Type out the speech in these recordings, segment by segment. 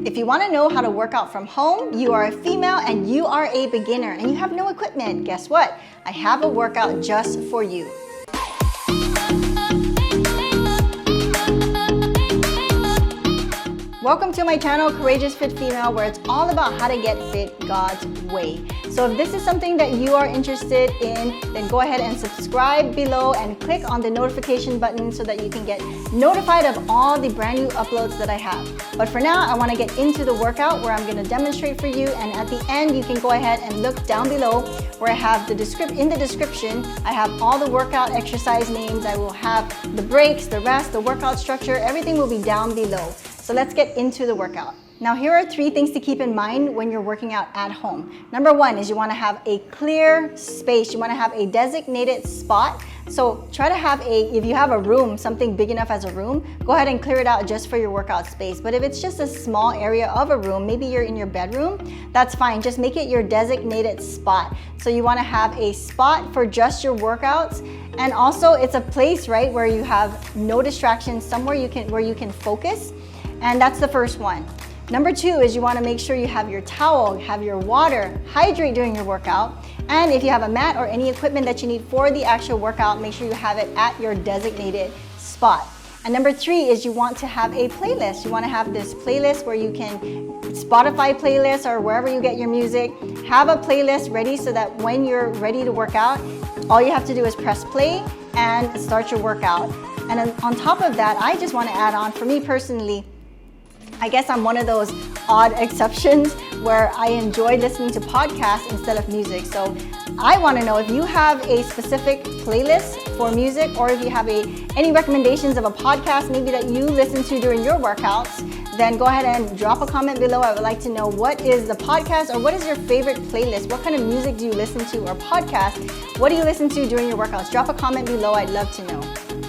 If you want to know how to work out from home, you are a female and you are a beginner and you have no equipment, guess what? I have a workout just for you. Welcome to my channel, Courageous Fit Female, where it's all about how to get fit God's way. So if this is something that you are interested in, then go ahead and subscribe below and click on the notification button so that you can get notified of all the brand new uploads that I have. But for now, I want to get into the workout where I'm going to demonstrate for you, and at the end, you can go ahead and look down below where I have in the description, I have all the workout exercise names. I will have the breaks, the rest, the workout structure, everything will be down below. So let's get into the workout. Now here are 3 things to keep in mind when you're working out at home. Number 1 is you want to have a clear space. You want to have a designated spot. So try to have if you have a room, something big enough as a room, go ahead and clear it out just for your workout space. But if it's just a small area of a room, maybe you're in your bedroom, that's fine. Just make it your designated spot. So you want to have a spot for just your workouts. And also it's a place, right, where you have no distractions, somewhere where you can focus. And that's the first one. Number 2 is you want to make sure you have your towel, have your water, hydrate during your workout. And if you have a mat or any equipment that you need for the actual workout, make sure you have it at your designated spot. And number 3 is you want to have a playlist. You want to have this playlist where you can, Spotify playlist or wherever you get your music, have a playlist ready so that when you're ready to work out, all you have to do is press play and start your workout. And on top of that, I just want to add on, for me personally, I guess I'm one of those odd exceptions where I enjoy listening to podcasts instead of music. So I want to know if you have a specific playlist for music, or if you have any recommendations of a podcast maybe that you listen to during your workouts, then go ahead and drop a comment below. I would like to know what is the podcast, or what is your favorite playlist? What kind of music do you listen to, or podcast? What do you listen to during your workouts? Drop a comment below. I'd love to know.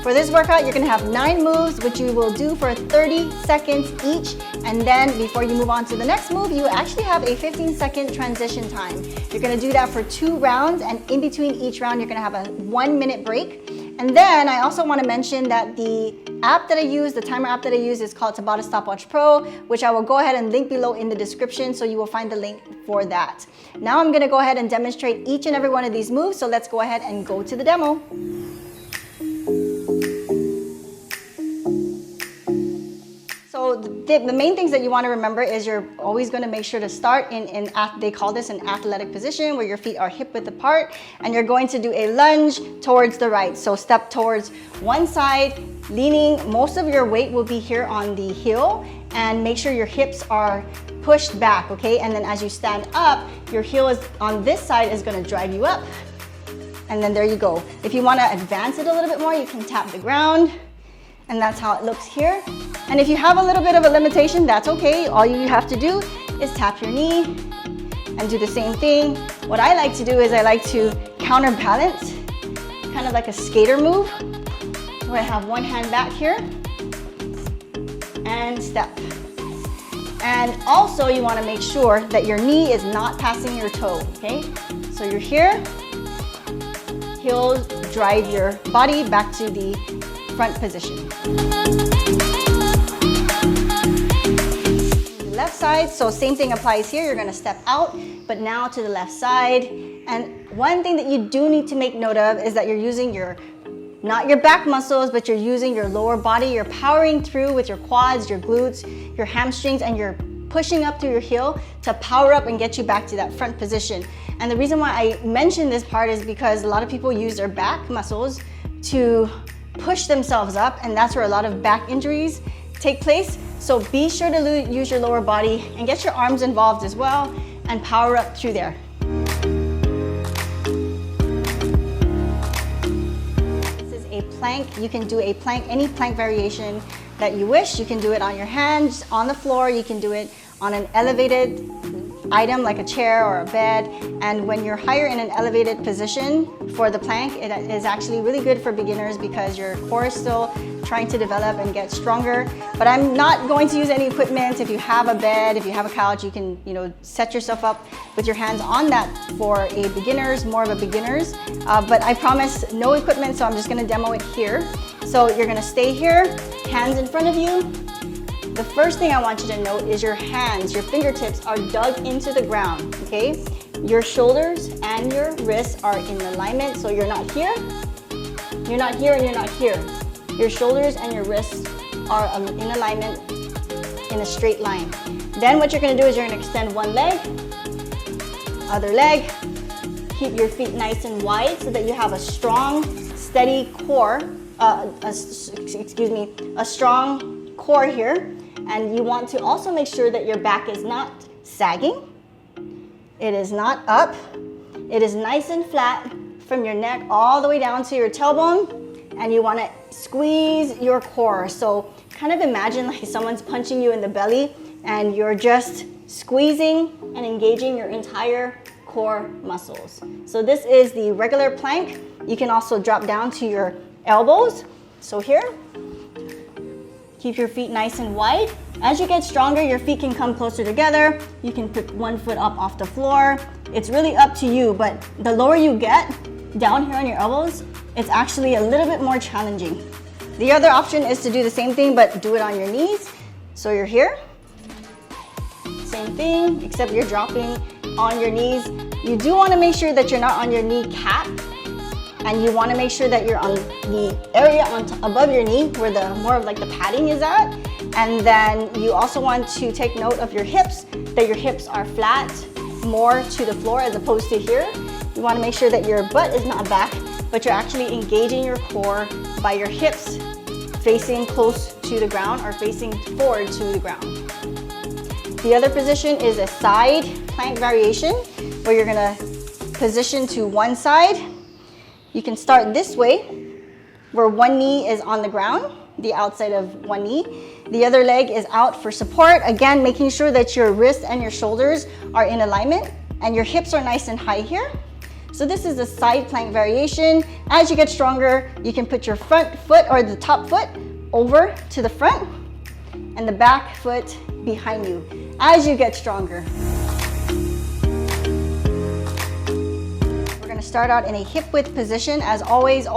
For this workout, you're gonna have 9 moves, which you will do for 30 seconds each. And then before you move on to the next move, you actually have a 15-second transition time. You're gonna do that for 2 rounds, and in between each round, you're gonna have a 1-minute break. And then I also wanna mention that the app that I use, the timer app that I use, is called Tabata Stopwatch Pro, which I will go ahead and link below in the description, so you will find the link for that. Now I'm gonna go ahead and demonstrate each and every one of these moves, so let's go ahead and go to the demo. So the main things that you want to remember is you're always going to make sure to start in they call this an athletic position, where your feet are hip width apart, and you're going to do a lunge towards the right. So step towards one side, leaning. Most of your weight will be here on the heel, and make sure your hips are pushed back, okay? And then as you stand up, your heel is on this side is going to drive you up. And then there you go. If you want to advance it a little bit more, you can tap the ground. And that's how it looks here. And if you have a little bit of a limitation, that's okay. All you have to do is tap your knee and do the same thing. What I like to do is I like to counterbalance, kind of like a skater move, where I have one hand back here and step. And also you want to make sure that your knee is not passing your toe, okay? So you're here, heels drive your body back to the front position. Left side, so same thing applies here. You're gonna step out, but now to the left side. And one thing that you do need to make note of is that you're using not your back muscles, but you're using your lower body. You're powering through with your quads, your glutes, your hamstrings, and you're pushing up through your heel to power up and get you back to that front position. And the reason why I mention this part is because a lot of people use their back muscles to push themselves up, and that's where a lot of back injuries take place. So be sure to use your lower body and get your arms involved as well, and power up through there. This is a plank. You can do a plank, any plank variation that you wish. You can do it on your hands, on the floor. You can do it on an elevated item like a chair or a bed. And when you're higher in an elevated position for the plank, it is actually really good for beginners because your core is still trying to develop and get stronger. But I'm not going to use any equipment. If you have a bed, if you have a couch, you can set yourself up with your hands on that for a beginner's, more of a beginner's. But I promise no equipment, so I'm just gonna demo it here. So you're gonna stay here, hands in front of you, the first thing I want you to note is your hands, your fingertips are dug into the ground, okay? Your shoulders and your wrists are in alignment, so you're not here, and you're not here. Your shoulders and your wrists are in alignment in a straight line. Then what you're gonna do is you're gonna extend one leg, other leg. Keep your feet nice and wide so that you have a strong, steady core, a strong core here. And you want to also make sure that your back is not sagging. It is not up. It is nice and flat from your neck all the way down to your tailbone. And you want to squeeze your core. So kind of imagine like someone's punching you in the belly and you're just squeezing and engaging your entire core muscles. So this is the regular plank. You can also drop down to your elbows. So here, keep your feet nice and wide. As you get stronger, your feet can come closer together. You can put one foot up off the floor. It's really up to you, but the lower you get down here on your elbows, it's actually a little bit more challenging. The other option is to do the same thing, but do it on your knees. So you're here, same thing, except you're dropping on your knees. You do want to make sure that you're not on your kneecap, and you want to make sure that you're on the area above your knee where the more of like the padding is at. And then you also want to take note of your hips, that your hips are flat, more to the floor as opposed to here. You want to make sure that your butt is not back, but you're actually engaging your core by your hips facing close to the ground or facing forward to the ground. The other position is a side plank variation where you're gonna position to one side. You can start this way where one knee is on the ground, the outside of one knee. The other leg is out for support. Again, making sure that your wrists and your shoulders are in alignment and your hips are nice and high here. So this is the side plank variation. As you get stronger, you can put your front foot or the top foot over to the front and the back foot behind you as you get stronger. We're gonna start out in a hip width position. As always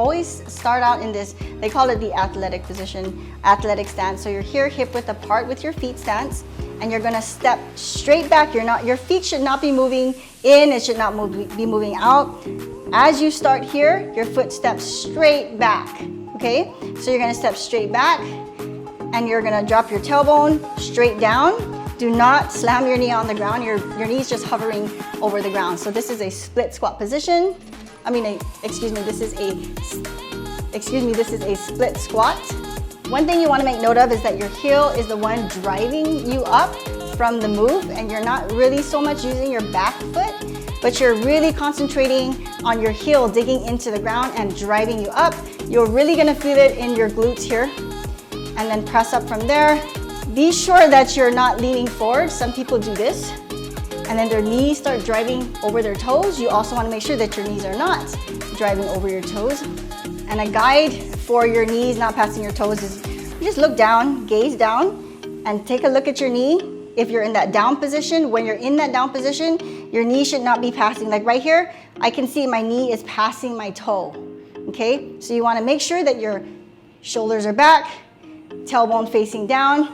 start out in this, they call it the athletic position, athletic stance. So you're here hip width apart with your feet stance, and you're gonna step straight back. Your feet should not be moving in, it should not be moving out. As you start here, your foot steps straight back, okay? So you're gonna step straight back, and you're gonna drop your tailbone straight down. Do not slam your knee on the ground. Your knee's just hovering over the ground. So this is a split squat position. This is a split squat. One thing you want to make note of is that your heel is the one driving you up from the move, and you're not really so much using your back foot, but you're really concentrating on your heel digging into the ground and driving you up. You're really gonna feel it in your glutes here, and then press up from there. Be sure that you're not leaning forward. Some people do this, and then their knees start driving over their toes. You also want to make sure that your knees are not driving over your toes. And a guide for your knees not passing your toes is you just look down, gaze down, and take a look at your knee. If you're in that down position, when you're in that down position, your knee should not be passing. Like right here, I can see my knee is passing my toe, okay? So you want to make sure that your shoulders are back, tailbone facing down,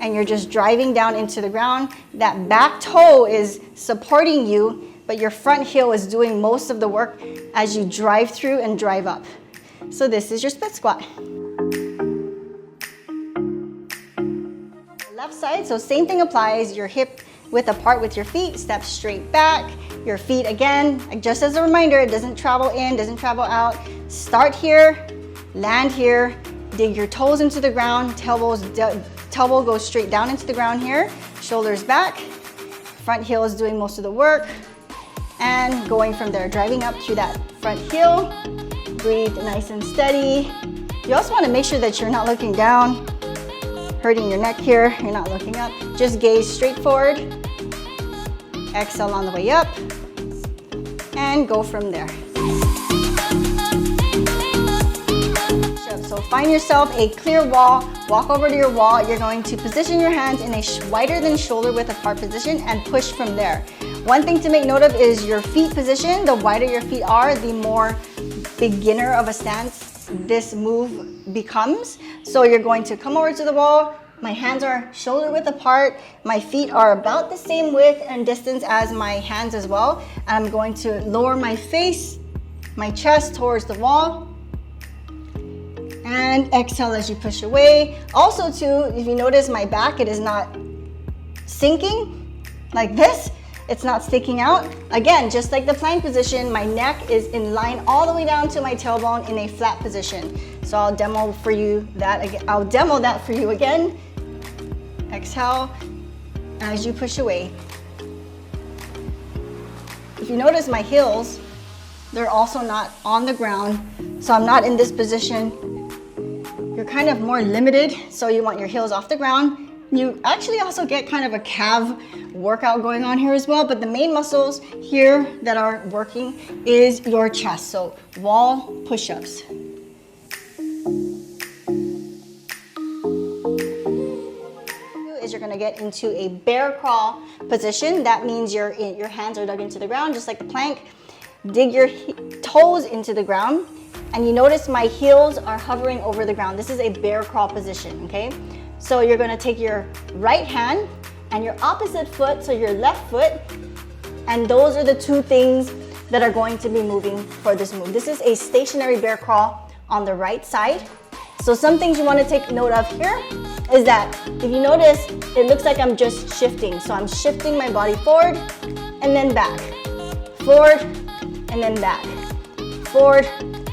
and you're just driving down into the ground. That back toe is supporting you, but your front heel is doing most of the work as you drive through and drive up. So this is your split squat. Left side, so same thing applies. Your hip width apart with your feet, step straight back. Your feet, again, just as a reminder, it doesn't travel in, doesn't travel out. Start here, land here, dig your toes into the ground, tailbone goes straight down into the ground here, shoulders back, front heel is doing most of the work, and going from there, driving up through that front heel. Breathe nice and steady. You also want to make sure that you're not looking down, hurting your neck here, you're not looking up. Just gaze straight forward, exhale on the way up, and go from there. So find yourself a clear wall, walk over to your wall. You're going to position your hands in a wider than shoulder width apart position and push from there. One thing to make note of is your feet position. The wider your feet are, the more beginner of a stance this move becomes. So you're going to come over to the wall, My hands are shoulder width apart. My feet are about the same width and distance as my hands as well. And I'm going to lower my face, my chest towards the wall. And exhale as you push away. Also too, if you notice my back, it is not sinking like this. It's not sticking out. Again, just like the plank position, my neck is in line all the way down to my tailbone in a flat position. So I'll demo for you that again. I'll demo that for you again. Exhale as you push away. If you notice my heels, they're also not on the ground. So I'm not in this position. You're kind of more limited. So you want your heels off the ground. You actually also get kind of a calf workout going on here as well, but the main muscles here that are working is your chest. So wall push-ups. Is you're gonna get into a bear crawl position. That means your hands are dug into the ground, just like the plank. Dig your toes into the ground, and you notice my heels are hovering over the ground. This is a bear crawl position, okay? So you're gonna take your right hand and your opposite foot, so your left foot, and those are the two things that are going to be moving for this move. This is a stationary bear crawl on the right side. So some things you wanna take note of here is that if you notice, it looks like I'm just shifting. So I'm shifting my body forward and then back, forward and then back, forward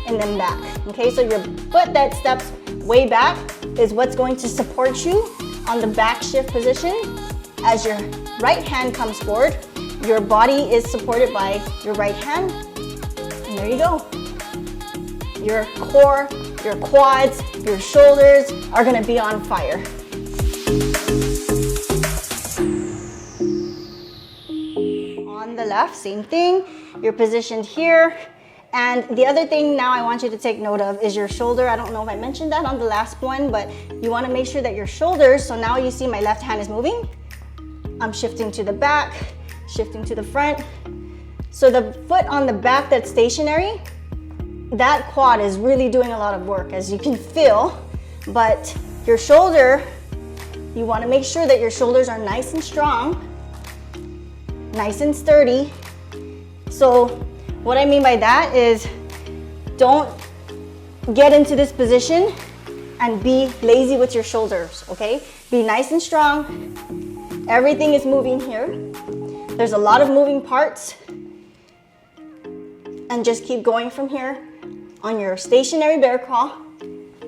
and then back. Okay, so your foot that steps way back is what's going to support you on the back shift position. As your right hand comes forward, your body is supported by your right hand, and there you go. Your core, your quads, your shoulders are gonna be on fire. On the left, same thing. You're positioned here. And the other thing now I want you to take note of is your shoulder. I don't know if I mentioned that on the last one, but you wanna make sure that your shoulders, so now you see my left hand is moving. I'm shifting to the back, shifting to the front. So the foot on the back that's stationary, that quad is really doing a lot of work, as you can feel, but your shoulder, you wanna make sure that your shoulders are nice and strong, nice and sturdy. So what I mean by that is don't get into this position and be lazy with your shoulders, okay? Be nice and strong. Everything is moving here. There's a lot of moving parts. And just keep going from here on your stationary bear crawl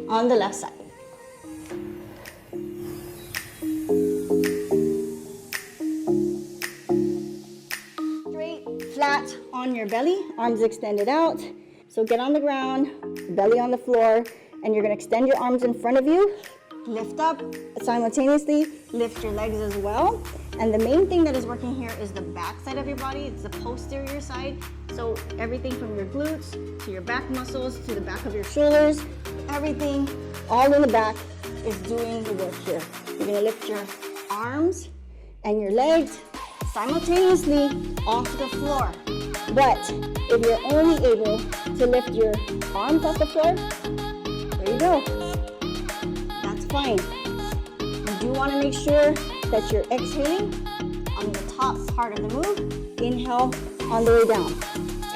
on the left side. Flat on your belly, arms extended out. So get on the ground, belly on the floor, and you're gonna extend your arms in front of you. Lift up, simultaneously lift your legs as well. And the main thing that is working here is the back side of your body. It's the posterior side. So everything from your glutes to your back muscles to the back of your shoulders, everything all in the back is doing the work here. You're gonna lift your arms and your legs simultaneously off the floor. But if you're only able to lift your arms off the floor, there you go. That's fine. You do want to make sure that you're exhaling on the top part of the move. Inhale on the way down.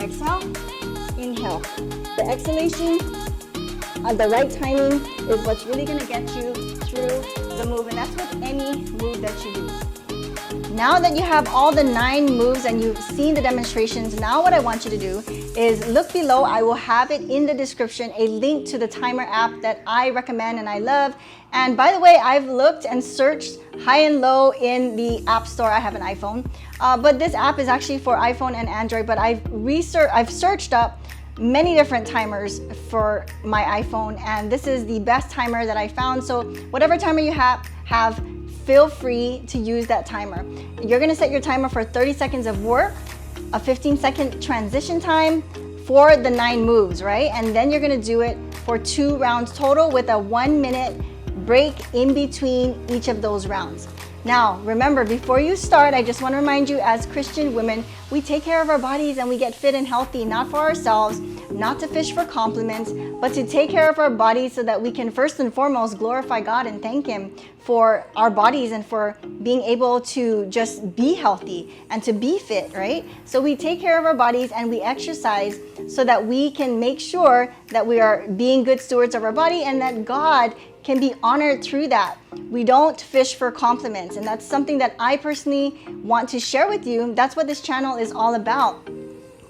Exhale, inhale. The exhalation at the right timing is what's really going to get you through the move, and that's with any move that you do. Now that you have all the 9 moves and you've seen the demonstrations, now what I want you to do is look below. I will have it in the description, a link to the timer app that I recommend and I love. And by the way, I've looked and searched high and low in the App Store. I have an iPhone, but this app is actually for iPhone and Android, but I've searched up many different timers for my iPhone, and this is the best timer that I found. So whatever timer you have, feel free to use that timer. You're gonna set your timer for 30 seconds of work, a 15-second transition time for the 9 moves, right? And then you're gonna do it for 2 rounds total with a 1-minute break in between each of those rounds. Now, remember, before you start, I just want to remind you, as Christian women, we take care of our bodies and we get fit and healthy, not for ourselves, not to fish for compliments, but to take care of our bodies so that we can first and foremost glorify God and thank Him for our bodies and for being able to just be healthy and to be fit, right? So we take care of our bodies and we exercise so that we can make sure that we are being good stewards of our body and that God can be honored through that. We don't fish for compliments, and that's something that I personally want to share with you. That's what this channel is all about,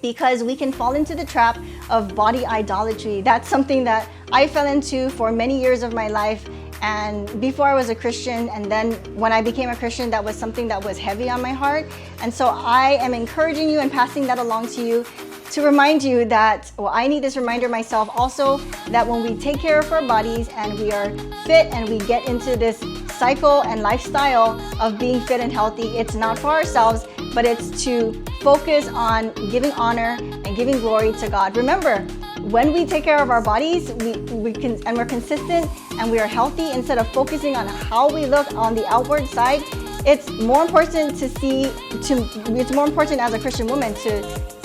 because we can fall into the trap of body idolatry. That's something that I fell into for many years of my life, and before I was a Christian, and then when I became a Christian, that was something that was heavy on my heart. And so I am encouraging you and passing that along to you to remind you that, well, I need this reminder myself also, that when we take care of our bodies and we are fit and we get into this cycle and lifestyle of being fit and healthy, it's not for ourselves, but it's to focus on giving honor and giving glory to God. Remember, when we take care of our bodies, we're consistent and we are healthy, instead of focusing on how we look on the outward side, it's more important it's more important as a Christian woman to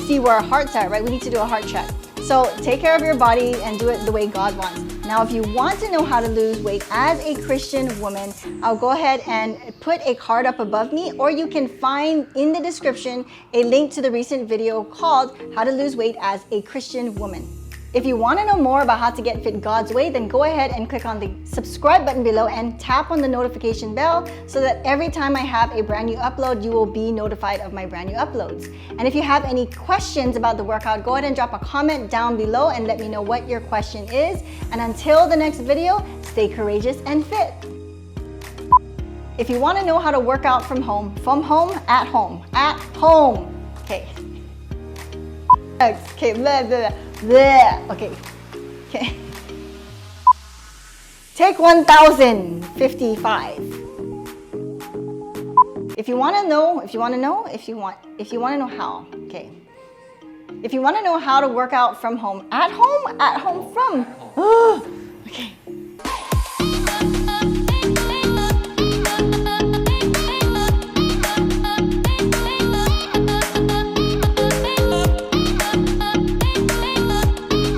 see where our heart's at, right? We need to do a heart check. So take care of your body and do it the way God wants. Now, if you want to know how to lose weight as a Christian woman, I'll go ahead and put a card up above me, or you can find in the description a link to the recent video called How to Lose Weight as a Christian Woman. If you want to know more about how to get fit God's way, then go ahead and click on the subscribe button below and tap on the notification bell so that every time I have a brand new upload, you will be notified of my brand new uploads. And if you have any questions about the workout, go ahead and drop a comment down below and let me know what your question is. And until the next video, stay courageous and fit. If you want to know how to work out from home, at home. Okay. Okay, blah, blah, blah. Okay. Take 1055. If you want to know how. Okay. If you want to know how to work out from home, at home from